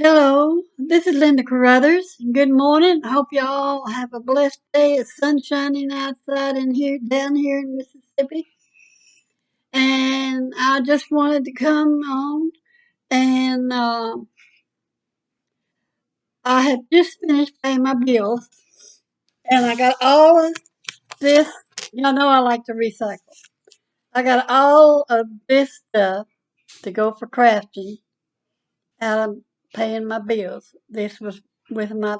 Hello, this is Linda Carruthers. Good morning. I hope you all have a blessed day. It's sun shining outside in here, down here in Mississippi. And I just wanted to come on and I had just finished paying my bills and I got all of this. Y'all know I like to recycle. I got all of this stuff to go for crafting out of paying my bills. This was with my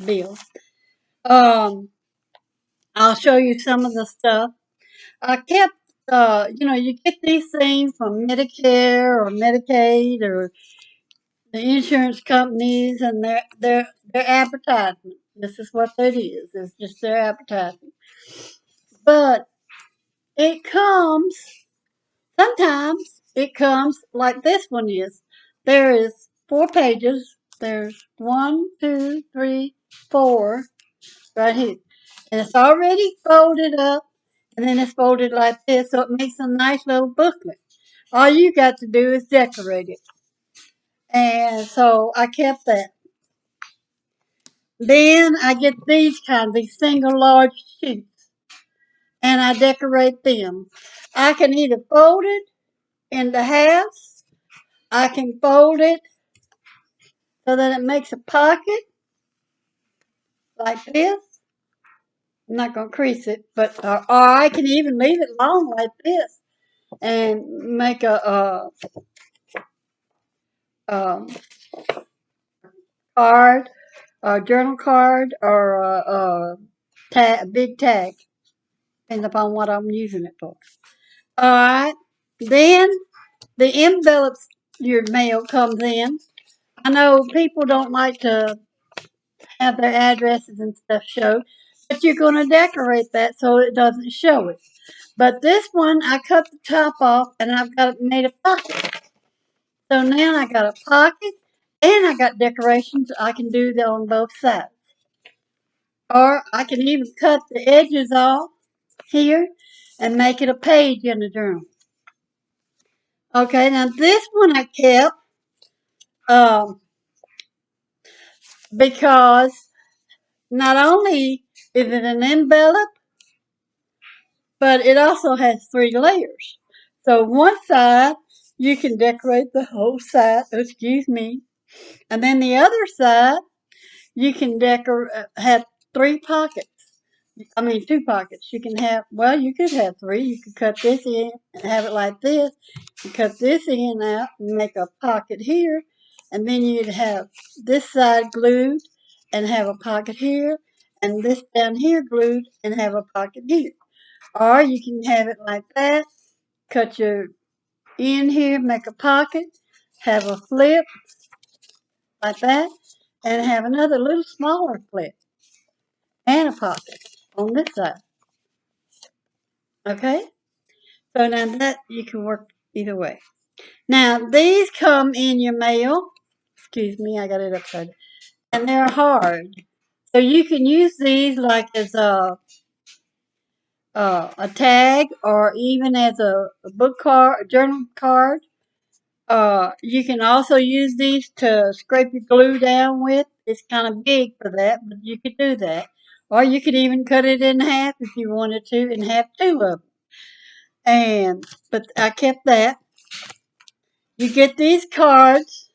bills. Um, I'll show you some of the stuff. I kept, you get these things from Medicare or Medicaid or the insurance companies, and their advertisement. This is what it is. It's just their advertisement. But it comes sometimes. It comes like this one is. There is 4 pages. There's one, two, three, four right here, and it's already folded up. And then it's folded like this, so it makes a nice little booklet. All you got to do is decorate it. And so I kept that. Then I get these single large sheets, and I decorate them. I can either fold it into halves, I can fold it so that it makes a pocket like this. I'm not going to crease it, but or I can even leave it long like this and make a card, a journal card, or a big tag, depends upon what I'm using it for. All right. Then the envelopes your mail comes in. I know people don't like to have their addresses and stuff show, but you're going to decorate that so it doesn't show it. But this one, I cut the top off and I've got it made a pocket. So now I got a pocket and I got decorations I can do that on both sides. Or I can even cut the edges off here and make it a page in the journal. Okay, now this one I kept um, because not only is it an envelope, but it also has 3 layers. So one side you can decorate the whole side. Excuse me, and then the other side you can decorate have 3 pockets. I mean, 2 pockets. You can have, well, you could have 3. You could cut this in and have it like this. You cut this in out and make a pocket here. And then you'd have this side glued and have a pocket here. And this down here glued and have a pocket here. Or you can have it like that. Cut your end here, make a pocket, have a flip like that, and have another little smaller flip and a pocket on this side. Okay? So now that you can work either way. Now these come in your mail. Excuse me, I got it upside down. And they're hard. So you can use these like as a tag or even as a book card, a journal card. You can also use these to scrape your glue down with. It's kind of big for that, but you could do that. Or you could even cut it in half if you wanted to and have 2 of them. But I kept that. You get these cards,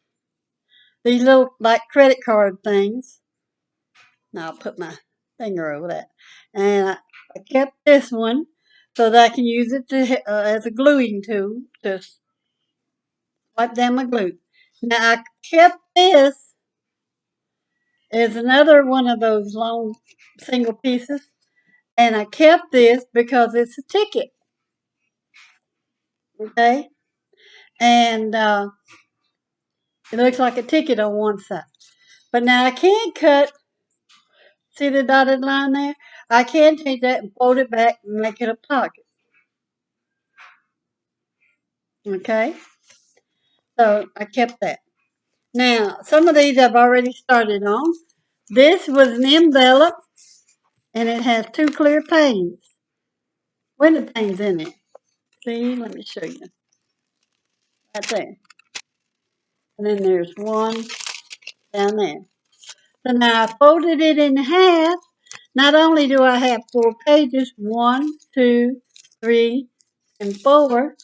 these little like credit card things. Now I'll put my finger over that. And I kept this one so that I can use it as a gluing tool to wipe down my glue. Now I kept this as another one of those long single pieces. And I kept this because it's a ticket. Okay? And it looks like a ticket on one side. But now I can't cut. See the dotted line there? I can take that and fold it back and make it a pocket. Okay? So I kept that. Now, some of these I've already started on. This was an envelope and it has 2 clear window panes in it. See, let me show you. Right there. And then there's one, down there. So now I folded it in half. Not only do I have 4 pages, 1, 2, 3, and 4,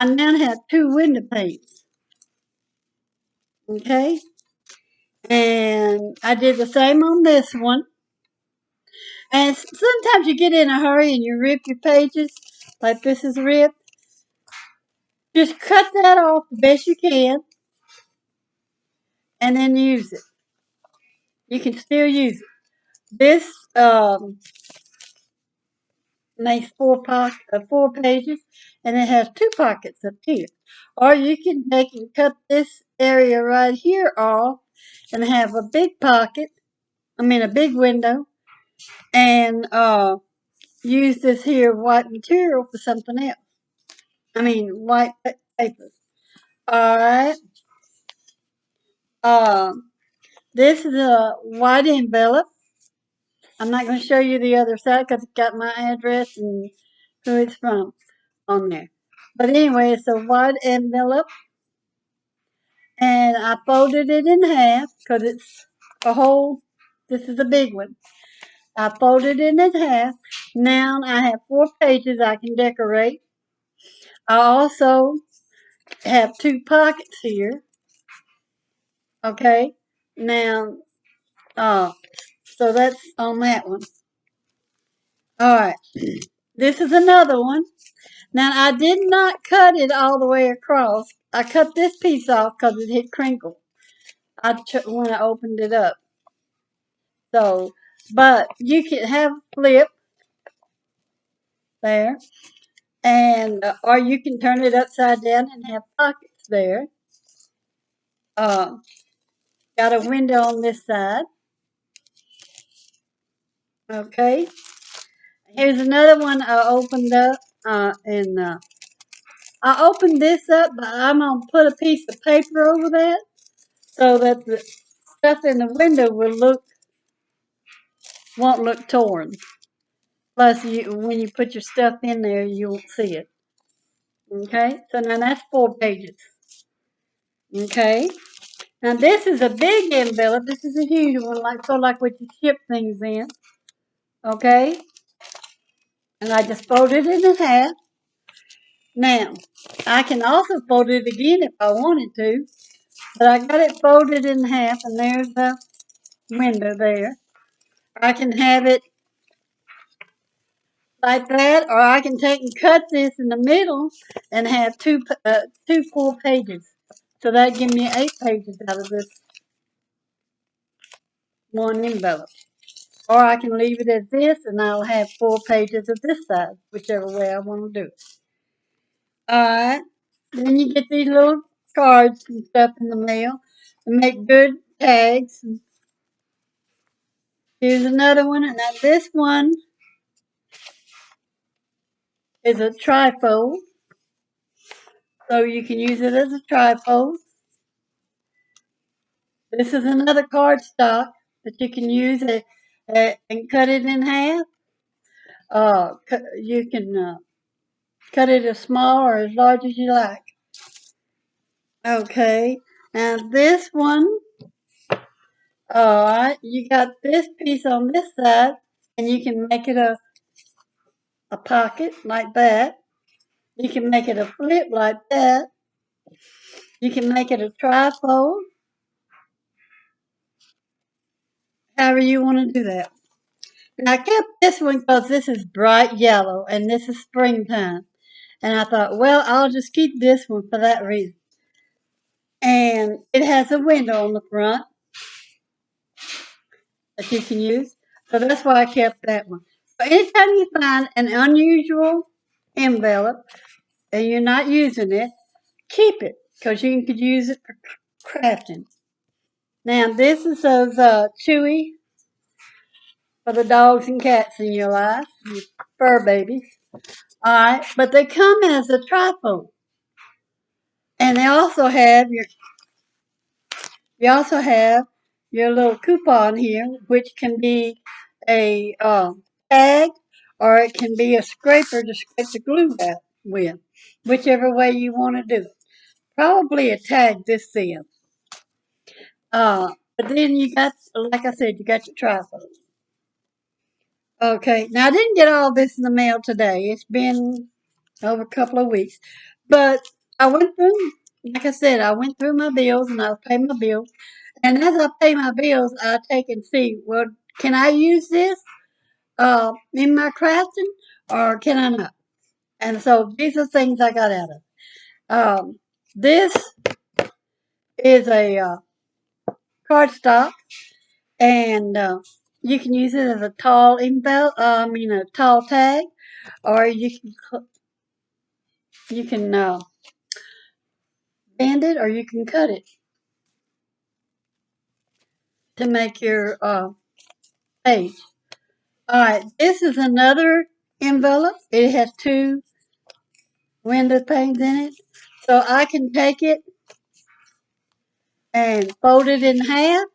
I now have 2 window panes. Okay? And I did the same on this one. And sometimes you get in a hurry and you rip your pages, like this is ripped. Just cut that off the best you can, and then use it. You can still use it. This makes 4 pages, and it has 2 pockets up here. Or you can take and cut this area right here off and have a big pocket. A big window, and use this here white material for something else. White paper. All right. This is a white envelope. I'm not going to show you the other side because it's got my address and who it's from on there. But anyway, it's a white envelope, and I folded it in half because it's a whole. This is a big one. I folded it in half. Now I have 4 pages I can decorate. I also have 2 pockets here. Okay. Now, so that's on that one. All right. This is another one. Now, I did not cut it all the way across. I cut this piece off because it had crinkled when I opened it up. So, but you can have flip there, and or you can turn it upside down and have pockets there. Got a window on this side. Okay. Here's another one I opened up, and I opened this up, but I'm gonna put a piece of paper over that so that the stuff in the window won't look torn. Plus, when you put your stuff in there, you won't see it. Okay, so now that's 4 pages. Okay, now this is a big envelope. This is a huge one, like what you ship things in. Okay, and I just folded it in half. Now, I can also fold it again if I wanted to, but I got it folded in half, and there's the window there. I can have it like that, or I can take and cut this in the middle and have two 4 pages. So that gives me 8 pages out of this one envelope. Or I can leave it as this, and I'll have 4 pages of this side, whichever way I want to do it. Alright, then you get these little cards and stuff in the mail and make good tags. Here's another one, and now this one is a trifold, so you can use it as a trifold. This is another cardstock that you can use and cut it in half. You can cut it as small or as large as you like. Okay, now this one, alright, you got this piece on this side, and you can make it a pocket like that. You can make it a flip like that. You can make it a trifold. However you want to do that. And I kept this one because this is bright yellow and this is springtime. And I thought, well, I'll just keep this one for that reason. And it has a window on the front that you can use. So that's why I kept that one. But anytime you find an unusual envelope and you're not using it, keep it because you could use it for crafting. Now, this is those Chewy for the dogs and cats in your life, your fur babies. All right, but they come as a trifold, and they also have your little coupon here, which can be a tag, or it can be a scraper to scrape the glue out with, whichever way you want to do it. Probably a tag this end. But then you got, like I said, you got your trifold. Okay, now I didn't get all this in the mail today. It's been over a couple of weeks. But I went through, like I said, I went through my bills and I was paying my bills. And as I pay my bills, I take and see, well, can I use this in my crafting or can I not? And so these are things I got out of it. This is a cardstock, and you can use it as a tall envelope. A tall tag, or you can bend it, or you can cut it to make your page. All right, this is another envelope. It has two window panes in it, so I can take it and fold it in half,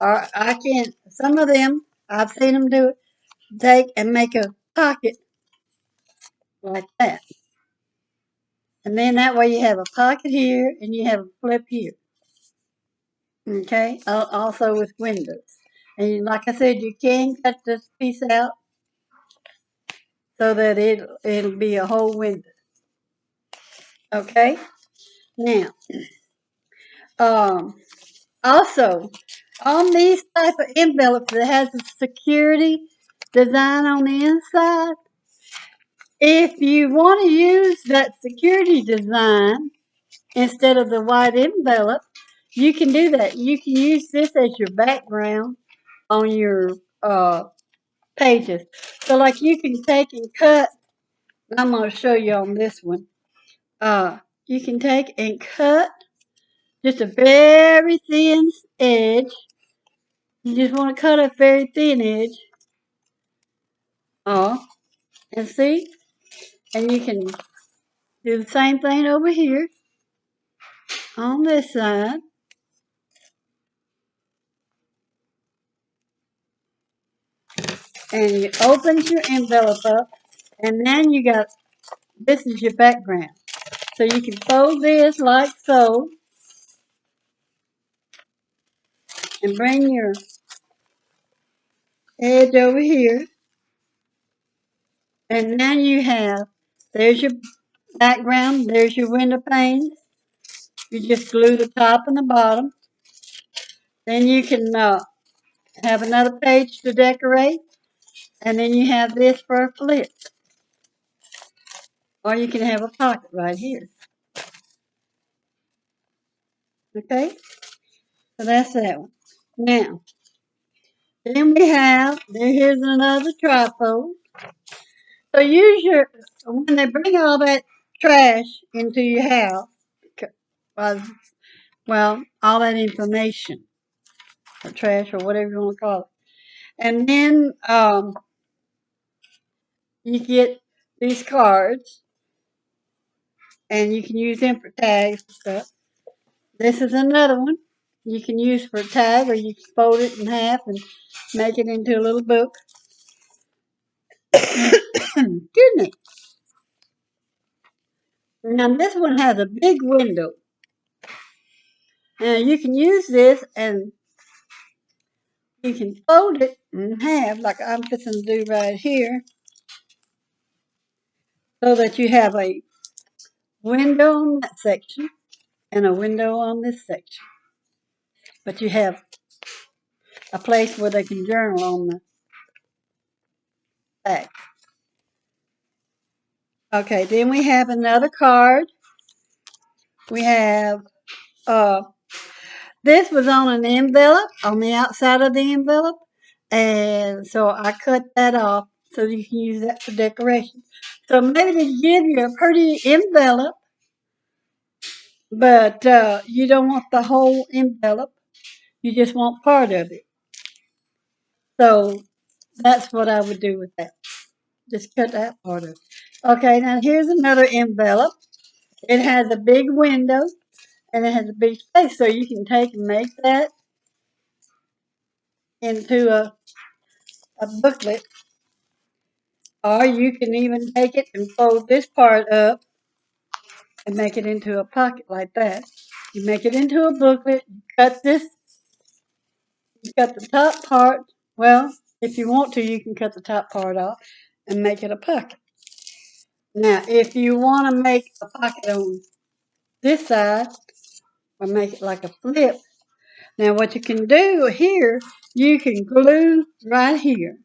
or I can. Some of them I've seen them do it. Take and make a pocket like that. And then that way you have a pocket here and you have a flip here. Okay, also with windows. And like I said, you can cut this piece out so that it'll be a whole window. Okay, now, um, also on these type of envelopes that has a security design on the inside, if you want to use that security design instead of the white envelope, you can do that. You can use this as your background on your pages. So like you can take and cut, I'm going to show you on this one. You can take and cut just a very thin edge. You just want to cut a very thin edge off and see, and you can do the same thing over here on this side. And you open your envelope up, and then you got, this is your background. So you can fold this like so, and bring your edge over here, and then you have, there's your background, there's your window panes. You just glue the top and the bottom. Then you can have another page to decorate, and then you have this for a flip. Or you can have a pocket right here. Okay? So that's that one. Now, then we have, here's another trifold. So use your, when they bring all that trash into your house, well, all that information, or trash, or whatever you want to call it. And then you get these cards, and you can use them for tags and stuff. This is another one you can use for a tag, or you can fold it in half and make it into a little book. Excuse me. Now this one has a big window. Now you can use this and you can fold it in half like I'm fixing to do right here, so that you have a window on that section and a window on this section. But you have a place where they can journal on the back. Okay, then we have another card. We have, this was on an envelope, on the outside of the envelope. And so I cut that off so you can use that for decoration. So maybe to give you a pretty envelope, but you don't want the whole envelope. You just want part of it. So that's what I would do with that. Just cut that part of it. Okay, now here's another envelope. It has a big window and it has a big space, so you can take and make that into a booklet, or you can even take it and fold this part up and make it into a pocket like that. You make it into a booklet, cut this you cut the top part, well, if you want to, you can cut the top part off and make it a pocket. Now, if you want to make a pocket on this side, or make it like a flip, now what you can do here, you can glue right here.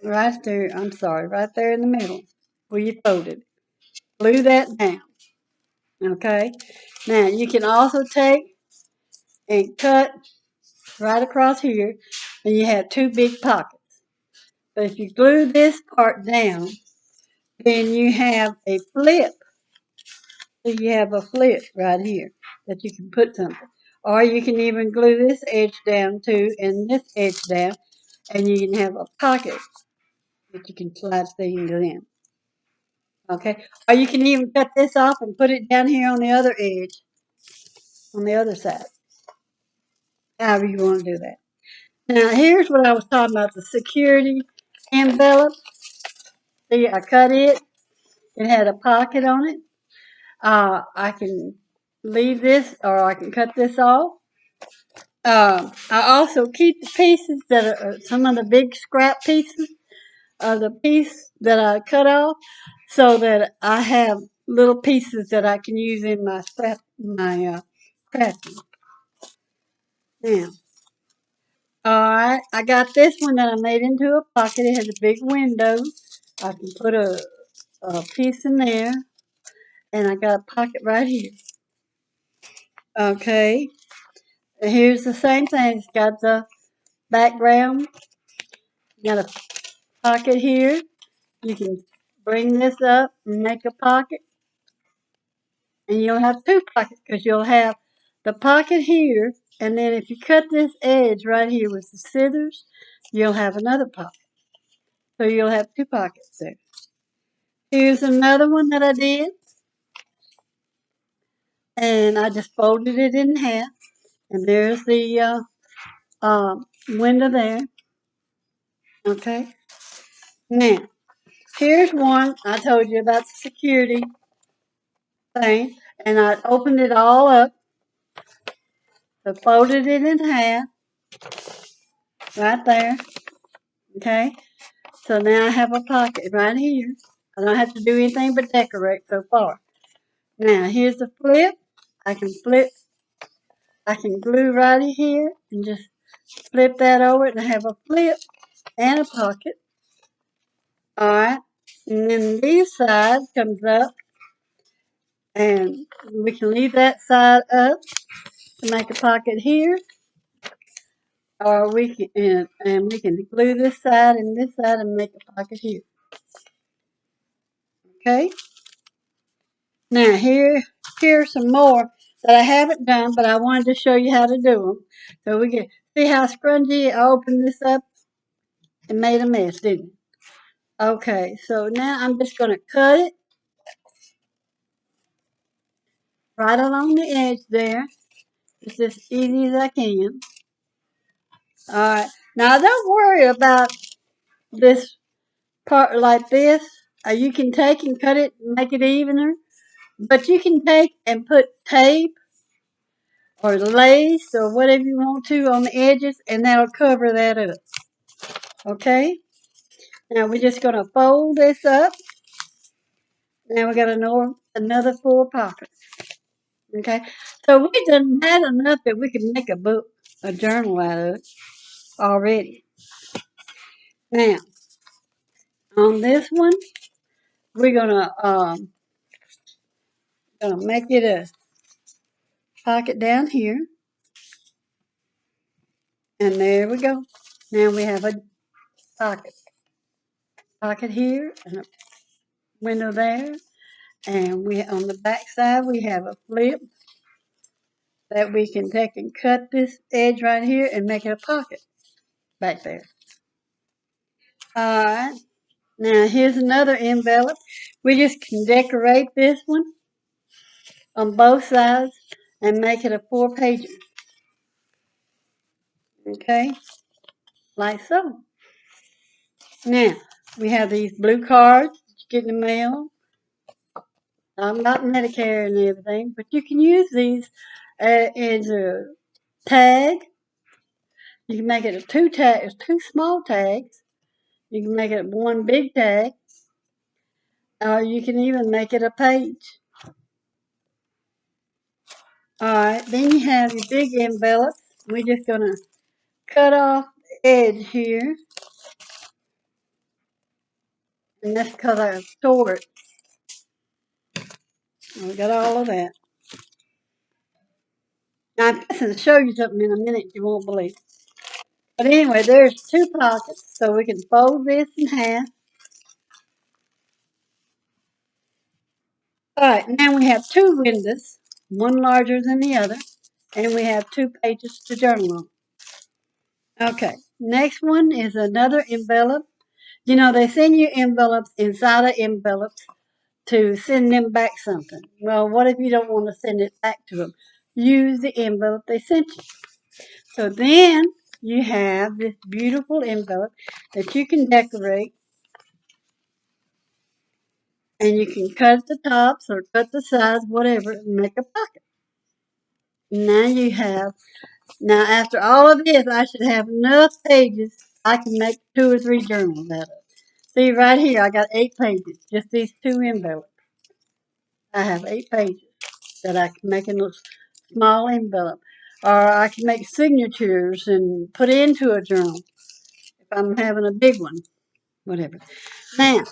Right there, I'm sorry, right there in the middle where you folded. Glue that down. Okay? Now, you can also take and cut right across here, and you have two big pockets. But if you glue this part down, then you have a flip. So you have a flip right here that you can put something. Or you can even glue this edge down too, and this edge down, and you can have a pocket that you can slide things in. Okay? Or you can even cut this off and put it down here on the other edge, on the other side. However you want to do that. Now, here's what I was talking about, the security envelope. See, I cut it. It had a pocket on it. I can leave this, or I can cut this off. I also keep the pieces that are some of the big scrap pieces of the piece that I cut off, so that I have little pieces that I can use in my crafting. Now, alright, I got this one that I made into a pocket. It has a big window. I can put a piece in there, and I got a pocket right here. Okay, here's the same thing. It's got the background. You got a pocket here. You can bring this up and make a pocket. And you'll have two pockets because you'll have the pocket here. And then if you cut this edge right here with the scissors, you'll have another pocket. So you'll have two pockets there. Here's another one that I did. And I just folded it in half. And there's the window there. Okay. Now, here's one I told you about the security thing. And I opened it all up. So folded it in half. Right there. Okay. So now I have a pocket right here. I don't have to do anything but decorate so far. Now, here's the flip. I can flip. I can glue right here and just flip that over and I have a flip and a pocket. Alright. And then these sides comes up and we can leave that side up to make a pocket here. Or we can, and we can glue this side and this side and make a pocket here. Okay. Now here's some more that I haven't done, but I wanted to show you how to do them. So we can see how scrungy I opened this up and made a mess, didn't it? Okay, so now I'm just going to cut it right along the edge there. It's as easy as I can. Alright, now don't worry about this part like this. You can take and cut it and make it evener, but you can take and put tape or lace or whatever you want to on the edges, and that'll cover that up. Okay? Now we're just going to fold this up. Now we got another 4 pockets. Okay? So we've done that enough that we can make a book, a journal out of it already. Now, on this one, we're gonna make it a pocket down here. And there we go. Now we have a pocket. Pocket here and a window there. And we on the back side we have a flip that we can take and cut this edge right here and make it a pocket back there. Alright, now here's another envelope. We just can decorate this one on both sides and make it a 4-pager. Okay, like so. Now, we have these blue cards that you get in the mail. I'm not Medicare and everything, but you can use these as tag. You can make it two small tags. You can make it one big tag. Or you can even make it a page. Alright, then you have your big envelope. We're just going to cut off the edge here. And that's because I tore it. We got all of that. Now I'm going to show you something in a minute you won't believe. But anyway, there's two pockets, so we can fold this in half. Alright, now we have two windows, one larger than the other, and we have two pages to journal on. Okay, next one is another envelope. You know, they send you envelopes inside of envelopes to send them back something. Well, what if you don't want to send it back to them? Use the envelope they sent you. So then you have this beautiful envelope that you can decorate, and you can cut the tops or cut the sides, whatever, and make a pocket. Now after all of this, I should have enough pages I can make 2 or 3 journals out of. See right here, I got 8 pages, just these 2 envelopes. I have 8 pages that I can make in a small envelope. Or I can make signatures and put into a journal if I'm having a big one, whatever. Now,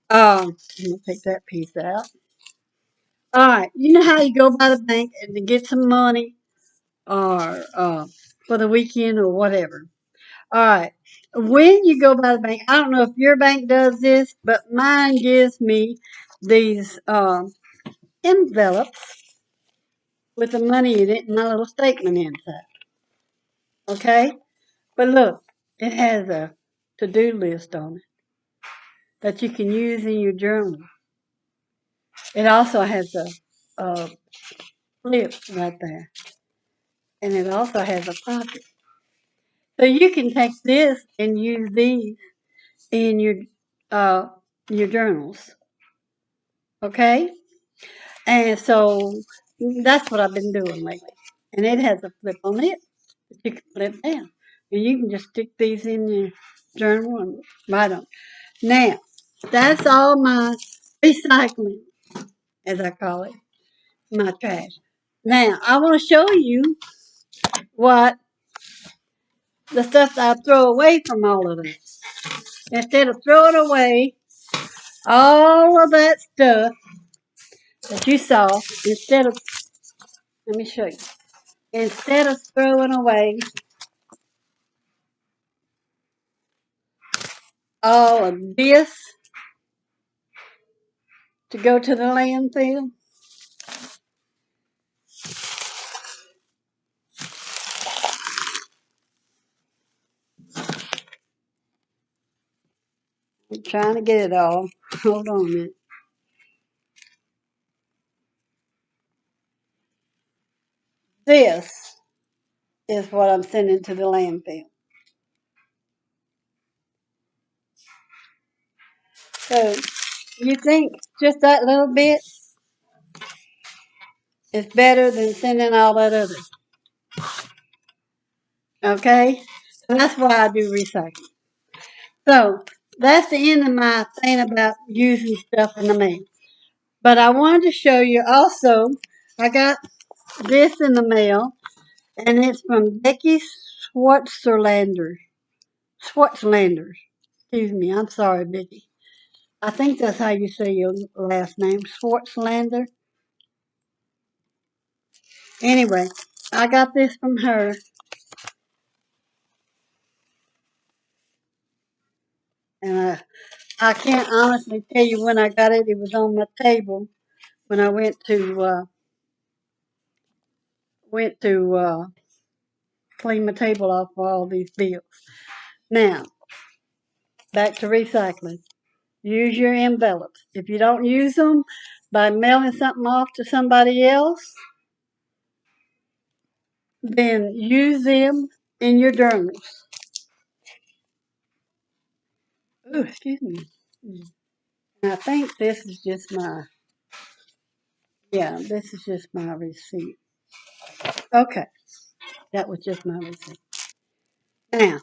I'm going to take that piece out. Alright, you know how you go by the bank and to get some money or for the weekend or whatever. Alright, when you go by the bank, I don't know if your bank does this, but mine gives me these envelopes with the money in it and my little statement inside. Okay? But look, it has a to-do list on it that you can use in your journal. It also has a flip right there. And it also has a pocket. So you can take this and use these in your journals. Okay? And so that's what I've been doing lately. And it has a flip on it that you can flip down. And you can just stick these in your journal and write them. Now, that's all my recycling, as I call it, my trash. Now, I want to show you what the stuff that I throw away from all of this. Instead of throwing away all of that stuff that you saw, let me show you. Instead of throwing away all of this to go to the landfill, I'm trying to get it all. Hold on a minute. This is what I'm sending to the landfill. So you think just that little bit is better than sending all that other? Okay? So that's why I do recycling. So that's the end of my thing about using stuff in the mail. But I wanted to show you also, I got this in the mail, and it's from Becky Swartzlander. Swartzlander. Excuse me, I'm sorry, Becky. I think that's how you say your last name, Swartzlander. Anyway, I got this from her. And I can't honestly tell you when I got it. It was on my table when I went to clean my table off for all these bills. Now, back to recycling. Use your envelopes. If you don't use them by mailing something off to somebody else, then use them in your journals. Oh, excuse me. And I think this is just this is just my receipt. Okay. That was just my receipt. Now,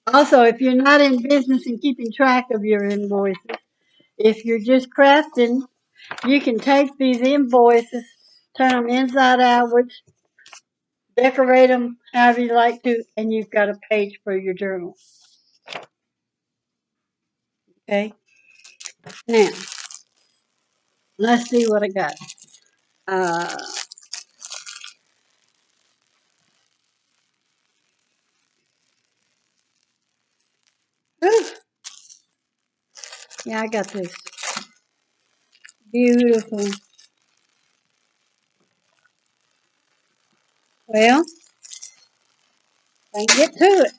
also, if you're not in business and keeping track of your invoices, if you're just crafting, you can take these invoices, turn them inside outwards, decorate them however you like to, and you've got a page for your journal. Okay? Now, let's see what I got. Uh, yeah, I got this beautiful. Well, I can get to it.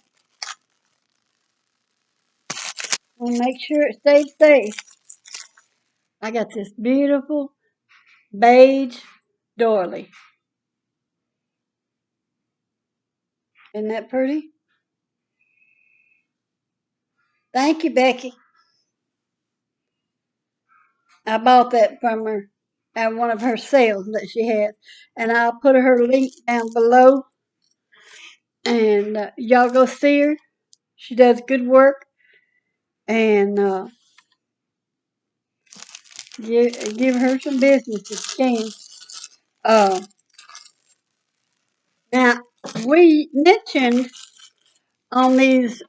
And make sure it stays safe. I got this beautiful beige doily. Isn't that pretty? Thank you, Becky. I bought that from her at one of her sales that she had. And I'll put her link down below. And y'all go see her. She does good work. And give her some business if you can. Uh, Now, we mentioned on these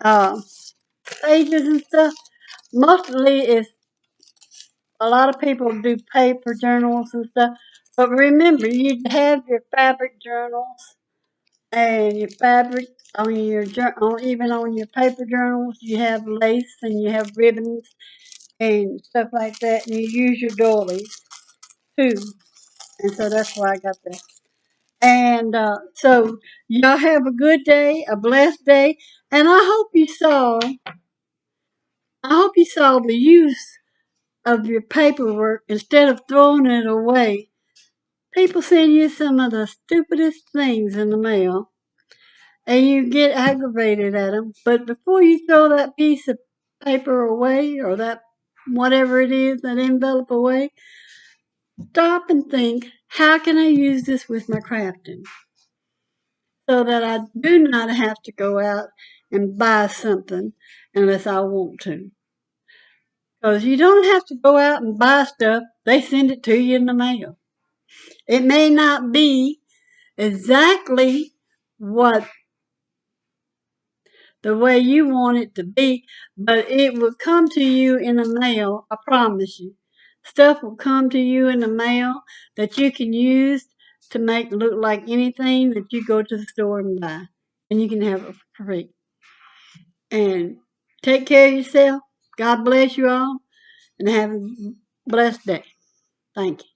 pages and stuff, mostly is a lot of people do paper journals and stuff. But remember, you have your fabric journals and your fabric on your even on your paper journals. You have lace and you have ribbons and stuff like that, and you use your doilies too. And so that's why I got that. And so y'all have a good day, a blessed day, and I hope you saw the use of your paperwork instead of throwing it away. People send you some of the stupidest things in the mail, and you get aggravated at them. But before you throw that piece of paper away or that whatever it is, that envelope away, stop and think, how can I use this with my crafting? So that I do not have to go out and buy something unless I want to. Because you don't have to go out and buy stuff, they send it to you in the mail. It may not be exactly what the way you want it to be, but it will come to you in the mail, I promise you. Stuff will come to you in the mail that you can use to make it look like anything that you go to the store and buy. And you can have it for free. And take care of yourself. God bless you all and have a blessed day. Thank you.